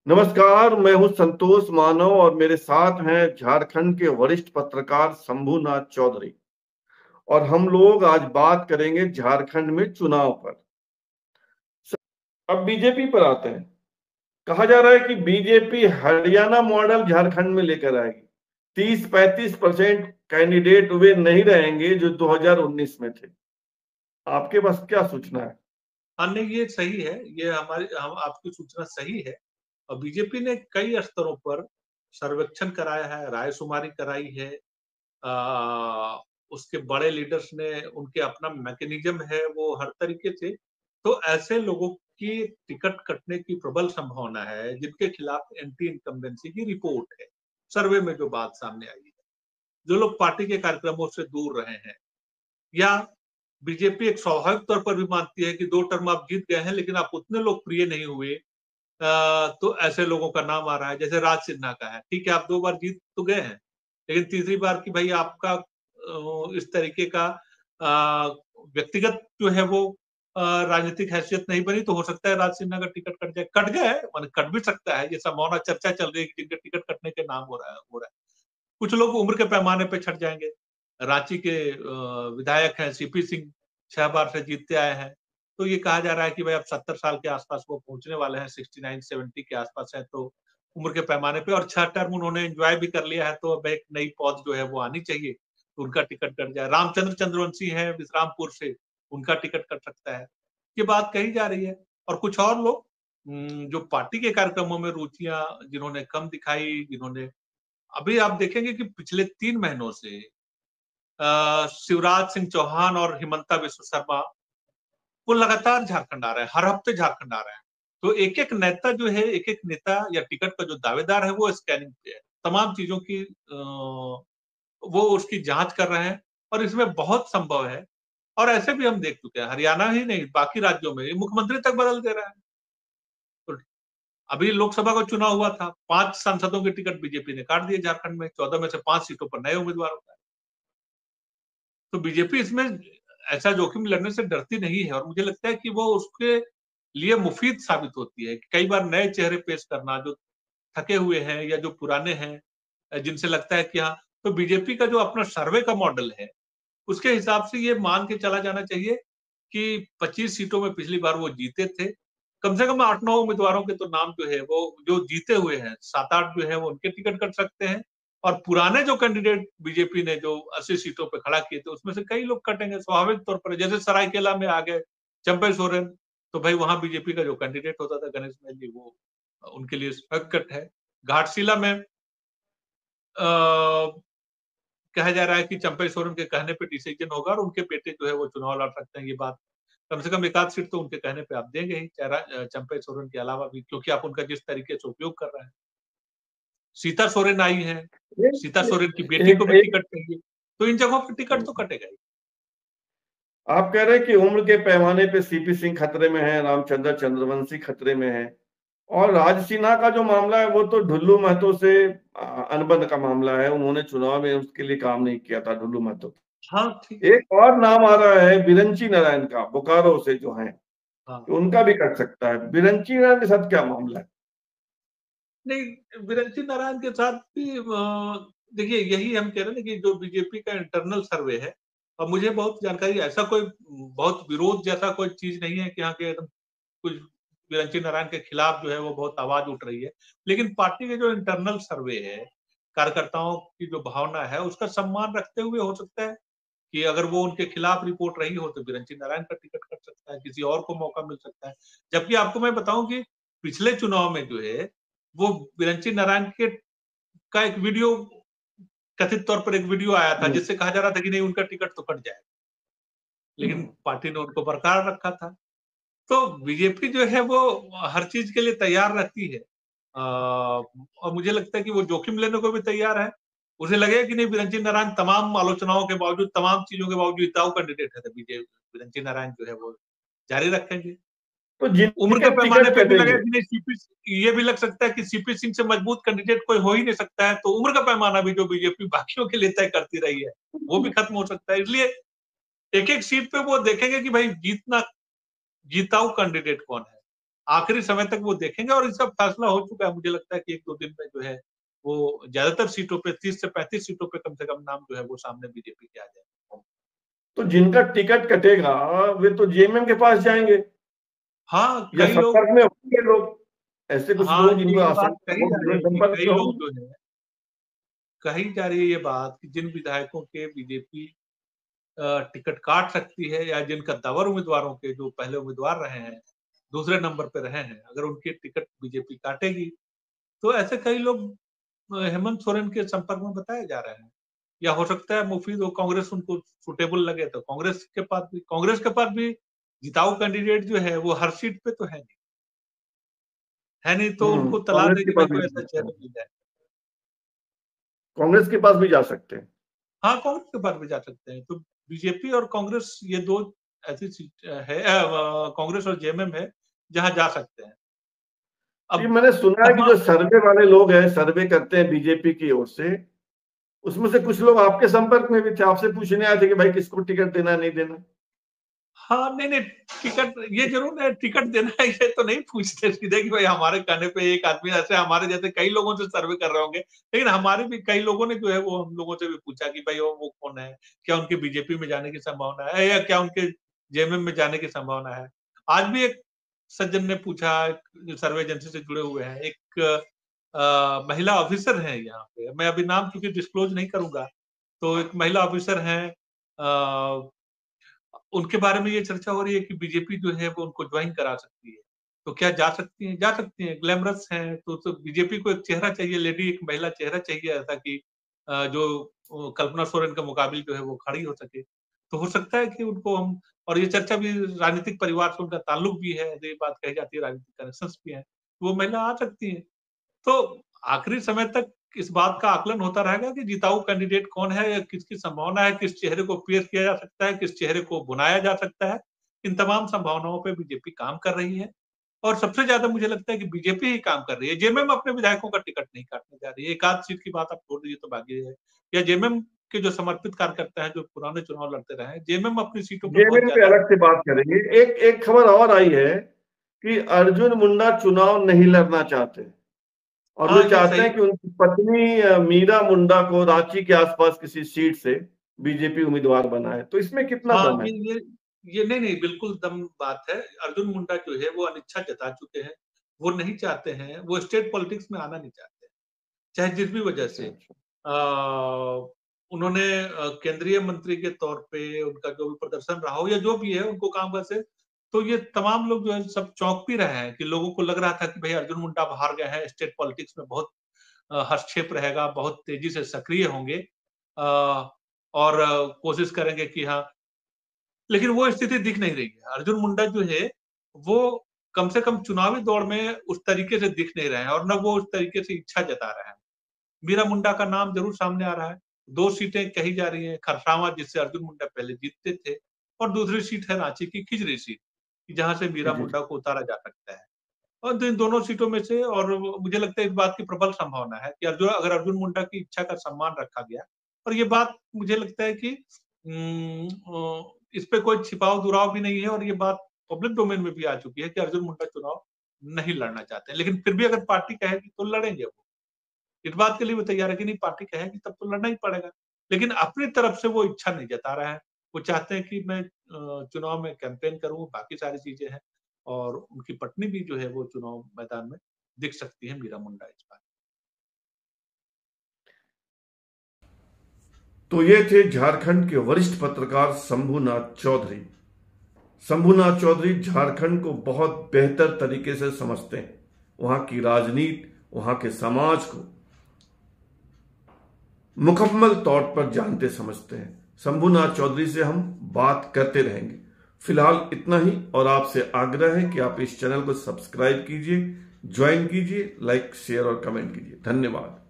नमस्कार, मैं हूं संतोष मानव और मेरे साथ हैं झारखंड के वरिष्ठ पत्रकार शंभुनाथ चौधरी। और हम लोग आज बात करेंगे झारखंड में चुनाव पर। अब बीजेपी पर आते हैं। कहा जा रहा है कि बीजेपी हरियाणा मॉडल झारखंड में लेकर आएगी। 30-35% कैंडिडेट वे नहीं रहेंगे जो 2019 में थे। आपके पास क्या सूचना है? हाँ, नहीं, ये सही है। ये हम आपकी सूचना सही है। और बीजेपी ने कई स्तरों पर सर्वेक्षण कराया है, रायशुमारी कराई है। उसके बड़े लीडर्स ने उनके अपना मैकेनिज्म है, वो हर तरीके से। तो ऐसे लोगों की टिकट कटने की प्रबल संभावना है जिनके खिलाफ एंटी इनकम्बेंसी की रिपोर्ट है। सर्वे में जो बात सामने आई है, जो लोग पार्टी के कार्यक्रमों से दूर रहे हैं, या बीजेपी एक स्वाभाविक तौर पर भी मानती है कि 2 टर्म आप जीत गए हैं लेकिन आप उतने लोकप्रिय नहीं हुए। तो ऐसे लोगों का नाम आ रहा है, जैसे राज सिन्हा का है। ठीक है, आप 2 बार जीत तो गए हैं, लेकिन तीसरी बार की भाई आपका इस तरीके का व्यक्तिगत जो है वो राजनीतिक हैसियत नहीं बनी, तो हो सकता है राज सिन्हा का टिकट कट जाए। कट गया है, माने कट भी सकता है, ये संभावना चर्चा चल रही है कि जिनके टिकट कटने के नाम हो रहा है। कुछ लोग उम्र के पैमाने पे छट जाएंगे। रांची के विधायक हैं सीपी सिंह, 6 बार से जीतते आए हैं। तो ये कहा जा रहा है कि भाई अब 70 साल के आसपास वो पहुंचने वाले हैं, 69-70 के आसपास है, तो उम्र के पैमाने पे और 6 टर्म उन्होंने एंजॉय भी कर लिया है, तो अब एक नई पौध जो है वो आनी चाहिए, तो उनका टिकट कट जाए। रामचंद्र चंद्रवंशी हैं विश्रामपुर से, उनका टिकट कट सकता है। ये बात कही जा रही है। और कुछ और लोग जो पार्टी के कार्यक्रमों में रुचियां जिन्होंने कम दिखाई, जिन्होंने अभी आप देखेंगे कि पिछले 3 महीनों से शिवराज सिंह चौहान और हिमंता विश्व शर्मा वो लगातार झारखंड आ रहे हैं, हर हफ्ते झारखंड आ रहे हैं। तो एक-एक नेता जो है, एक-एक नेता या टिकट का जो दावेदार है वो स्कैनिंग पे है। तमाम चीज़ों की वो उसकी जाँच कर रहे हैं और इसमें बहुत संभव है। और ऐसे भी हम देख चुके हैं, हरियाणा ही नहीं बाकी राज्यों में मुख्यमंत्री तक बदल दे रहा है। तो अभी लोकसभा का चुनाव हुआ था, 5 सांसदों के टिकट बीजेपी ने काट दिए झारखंड में, 14 में से 5 सीटों पर नए उम्मीदवार होता है। तो बीजेपी इसमें ऐसा जोखिम लड़ने से डरती नहीं है और मुझे लगता है कि वो उसके लिए मुफीद साबित होती है। कई बार नए चेहरे पेश करना, जो थके हुए हैं या जो पुराने हैं, जिनसे लगता है कि हाँ, तो बीजेपी का जो अपना सर्वे का मॉडल है, उसके हिसाब से ये मान के चला जाना चाहिए कि 25 सीटों में पिछली बार वो जीते थे। कम से कम 8-9 उम्मीदवारों के तो नाम जो है वो जो जीते हुए हैं, 7-8 जो है वो उनके टिकट कट सकते हैं। और पुराने जो कैंडिडेट बीजेपी ने जो 80 सीटों पे खड़ा किए थे, उसमें से कई लोग कटेंगे स्वाभाविक तौर पर। जैसे सरायकेला में आ गए चंपई सोरेन, तो भाई वहां बीजेपी का जो कैंडिडेट होता था गणेश महल जी, वो उनके लिए कट है। घाटशिला में कहा जा रहा है कि चंपई सोरेन के कहने पे डिसीजन होगा और उनके बेटे जो है वो चुनाव लड़ सकते हैं। ये बात कम से कम एक आध सीट तो उनके कहने पे आप देंगे ही, चंपई सोरेन के अलावा भी, क्योंकि आप उनका जिस तरीके से उपयोग कर रहे हैं। सीता सोरेन आई है, सीता सोरेन की बेटी एक, को भी एक, टिकट चाहिए, तो इन जगहों पर टिकट तो कटेगा ही। आप कह रहे हैं कि उम्र के पैमाने पे सीपी सिंह खतरे में है, रामचंद्र चंद्रवंशी खतरे में है, और राज सिन्हा का जो मामला है वो तो ढुल्लू महतो से अनबन का मामला है। उन्होंने चुनाव में उसके लिए काम नहीं किया था, ढुल्लू महतो। हाँ, ठीक। एक और नाम आ रहा है बिरंची नारायण का, बोकारो से जो है, हाँ, तो उनका भी कट सकता है। बिरंची नारायण के साथ क्या मामला है? नहीं, बिरंची नारायण के साथ भी देखिए, यही हम कह रहे हैं ना कि जो बीजेपी का इंटरनल सर्वे है, और मुझे बहुत जानकारी, ऐसा कोई बहुत विरोध जैसा कोई चीज नहीं है कि यहाँ के कुछ बिरंची नारायण के खिलाफ जो है वो बहुत आवाज उठ रही है। लेकिन पार्टी के जो इंटरनल सर्वे है, कार्यकर्ताओं की जो भावना है, उसका सम्मान रखते हुए हो सकता है कि अगर वो उनके खिलाफ रिपोर्ट रही हो तो बिरंची नारायण का टिकट कट सकता है, किसी और को मौका मिल सकता है। जबकि आपको मैं बताऊं कि पिछले चुनाव में जो है वो बिरंची नारायण के का एक वीडियो, कथित तौर पर एक वीडियो आया था हम्म, जिससे कहा जा रहा था कि नहीं, उनका टिकट तो कट जाएगा, लेकिन हम्म। पार्टी ने उनको बरकरार रखा था। तो बीजेपी जो है वो हर चीज के लिए तैयार रहती है। और मुझे लगता है कि वो जोखिम लेने को भी तैयार है। उसे लगेगा कि नहीं, बिरंची नारायण तमाम आलोचनाओं के बावजूद, तमाम चीजों के बावजूद जिताऊ कैंडिडेट है, तो बीजेपी बिरंची नारायण जो है वो जारी रखेंगे। तो उम्र के जिनके पैमाने टिकट पे भी लगेगा कटेंगे, कि नहीं, सीपी, ये भी लग सकता है कि सीपी सिंह से मजबूत कैंडिडेट कोई हो ही नहीं सकता है, तो उम्र का पैमाना भी जो बीजेपी बाकियों के लिए तय करती रही है, वो भी खत्म हो सकता है। इसलिए एक एक सीट पे वो देखेंगे कि भाई जीतना, जीताऊ कैंडिडेट कौन है। आखिरी समय तक वो देखेंगे और इसका फैसला हो चुका है। मुझे लगता है कि 1-2 दिन में जो है वो ज्यादातर सीटों पे 30 से 35 सीटों पे कम से कम नाम जो है वो सामने बीजेपी के आ जाएंगे। तो जिनका टिकट कटेगा वे तो जेएमएम के पास जाएंगे हाँ, या कई लोग, संपर्क में होंगे लोग, ऐसे कुछ हाँ, लोग जिनको ये बात आशंका कही जा होगी रही वे है कि संपर्क कई में लोग होंगे। जो है, कही जा रही है ये बात कि जिन विधायकों के बीजेपी टिकट काट सकती है या जिनका दावर उम्मीदवारों के जो पहले उम्मीदवार रहे हैं, दूसरे नंबर पे रहे हैं, अगर उनके टिकट बीजेपी काटेगी, तो ऐसे कई लोग हेमंत सोरेन के संपर्क में बताए जा रहे हैं। या हो सकता है मुफीद और कांग्रेस उनको सूटेबल लगे तो कांग्रेस के पास भी जिताऊ कैंडिडेट जो है वो हर सीट पे तो है नहीं तो उनको तलाश कांग्रेस है के कि भाई पास भी कोई जा ऐसा सकते चेहरा हैं, मिल जाए। कांग्रेस के पास भी जा सकते हैं। हाँ, कांग्रेस के पास भी जा सकते हैं। तो बीजेपी और कांग्रेस ये दो ऐसी सीट है, कांग्रेस और जेएमएम है जहां जा सकते हैं। ये अब मैंने सुना है कि तमाम, जो सर्वे वाले लोग हैं, सर्वे करते हैं बीजेपी की ओर से, उसमें से कुछ लोग आपके संपर्क में भी थे, आपसे पूछने आए थे कि भाई किसको टिकट देना नहीं देना। हाँ, नहीं, टिकट ये ज़रूर है, टिकट देना है ये तो नहीं पूछते सीधे कि भाई हमारे कहने पे एक आदमी, ऐसे हमारे जैसे कई लोगों से सर्वे कर रहे होंगे। लेकिन हमारे भी कई लोगों ने जो है वो हम लोगों से भी पूछा कि भाई वो कौन है? क्या उनके बीजेपी में जाने की संभावना है या क्या उनके जेएमएम में जाने की संभावना है? आज भी एक सज्जन ने पूछा, जो सर्वे एजेंसी से जुड़े हुए हैं, एक महिला ऑफिसर हैं यहाँ पे, मैं अभी नाम चूँकि डिस्क्लोज़ नहीं करूँगा, तो एक महिला ऑफिसर हैं, अ उनके बारे में ये चर्चा हो रही है कि बीजेपी जो है वो उनको ज्वाइन करा सकती है। तो क्या जा सकती हैं? जा सकती हैं, ग्लैमरस हैं, तो बीजेपी को एक चेहरा चाहिए, लेडी एक महिला चेहरा चाहिए ऐसा कि जो कल्पना सोरेन के मुकाबिल जो है वो खड़ी हो सके। तो हो सकता है कि उनको हम, और ये चर्चा भी राजनीतिक परिवार से उनका ताल्लुक भी है, ये बात कही जाती है, राजनीतिक कनेक्शंस भी हैं, तो वो महिला आ सकती हैं। तो आखिरी समय तक इस बात का आकलन होता रहेगा कि जिताऊ कैंडिडेट कौन है या किसकी संभावना है, किस चेहरे को पेश किया जा सकता है, किस चेहरे को बुलाया जा सकता है। इन तमाम संभावनाओं पे बीजेपी काम कर रही है और सबसे ज्यादा मुझे लगता है कि बीजेपी ही काम कर रही है। जेएमएम अपने विधायकों का टिकट नहीं काटने जा रही है। एक आध सीट की बात आप छोड़ दीजिए तो बाकी है, या जेएमएम के जो समर्पित कार्यकर्ता हैं जो पुराने चुनाव लड़ते रहे हैं, जेएमएम अपनी सीटों पे बहुत जेएमएम पे ज्यादा। अलग से बात करेंगे। एक एक खबर और आई है कि अर्जुन मुंडा चुनाव नहीं लड़ना चाहते और वे हाँ, ये चाहते सही। हैं कि उनकी पत्नी मीरा मुंडा को रांची के आसपास किसी सीट से बीजेपी उम्मीदवार बनाए। तो इसमें कितना हाँ, दम है? ये नहीं, बिल्कुल दम बात है। अर्जुन मुंडा जो है वो अनिच्छा जता चुके हैं। वो नहीं चाहते हैं, वो स्टेट पॉलिटिक्स में आना नहीं चाहते हैं, चाहे जिस भी वजह अच्छा से। अच्छा। उन्होंने केंद्रीय मंत्री के तौर पे उनका जो भी प्रदर्शन रहा हो या जो भी है उनको काम कैसे, तो ये तमाम लोग जो है सब चौंक भी रहे हैं कि लोगों को लग रहा था कि भाई अर्जुन मुंडा बाहर गए हैं, स्टेट पॉलिटिक्स में बहुत हस्तक्षेप रहेगा, बहुत तेजी से सक्रिय होंगे, और कोशिश करेंगे कि हाँ, लेकिन वो स्थिति दिख नहीं रही है। अर्जुन मुंडा जो है, वो कम से कम चुनावी दौर में उस तरीके से दिख नहीं रहे हैं और ना वो उस तरीके से इच्छा जता रहे हैं। मीरा मुंडा का नाम ज़रूर सामने आ रहा है। 2 सीटें कही जा रही हैं, खरसावां जिससे अर्जुन मुंडा पहले जीतते थे और दूसरी सीट है रांची की खिजरी सीट, जहाँ से मीरा जी जी। मुंडा को उतारा जा सकता है। और इन दोनों सीटों में से, और मुझे लगता है इस बात की प्रबल संभावना है कि अगर अर्जुन मुंडा की इच्छा का सम्मान रखा गया, और ये बात मुझे लगता है कि इस पे कोई छिपाव-दुराव भी नहीं है और ये बात पब्लिक डोमेन में भी आ चुकी है कि अर्जुन मुंडा चुनाव नहीं लड़ना चाहते हैं। लेकिन फिर भी अगर पार्टी कहेगी तो लड़ेंगे वो। इस बात के लिए वो तैयार है कि नहीं, पार्टी कहेगी तब तो लड़ना ही पड़ेगा। लेकिन अपनी तरफ से वो इच्छा नहीं जता रहा है। वो चाहते हैं कि मैं चुनाव में कैंपेन करूँ, बाकी सारी चीज़ें हैं, और उनकी पत्नी भी जो है वो चुनाव मैदान में दिख सकती है, मीरा मुंडा इस बार। तो ये थे झारखंड के वरिष्ठ पत्रकार शंभुनाथ चौधरी। शंभुनाथ चौधरी झारखंड को बहुत बेहतर तरीके से समझते हैं, वहां की राजनीति, वहां के समाज को मुकम्मल तौर पर जानते समझते हैं। शंभुनाथ चौधरी से हम बात करते रहेंगे। फिलहाल इतना ही, और आपसे आग्रह है कि आप इस चैनल को सब्सक्राइब कीजिए, ज्वाइन कीजिए, लाइक शेयर और कमेंट कीजिए। धन्यवाद।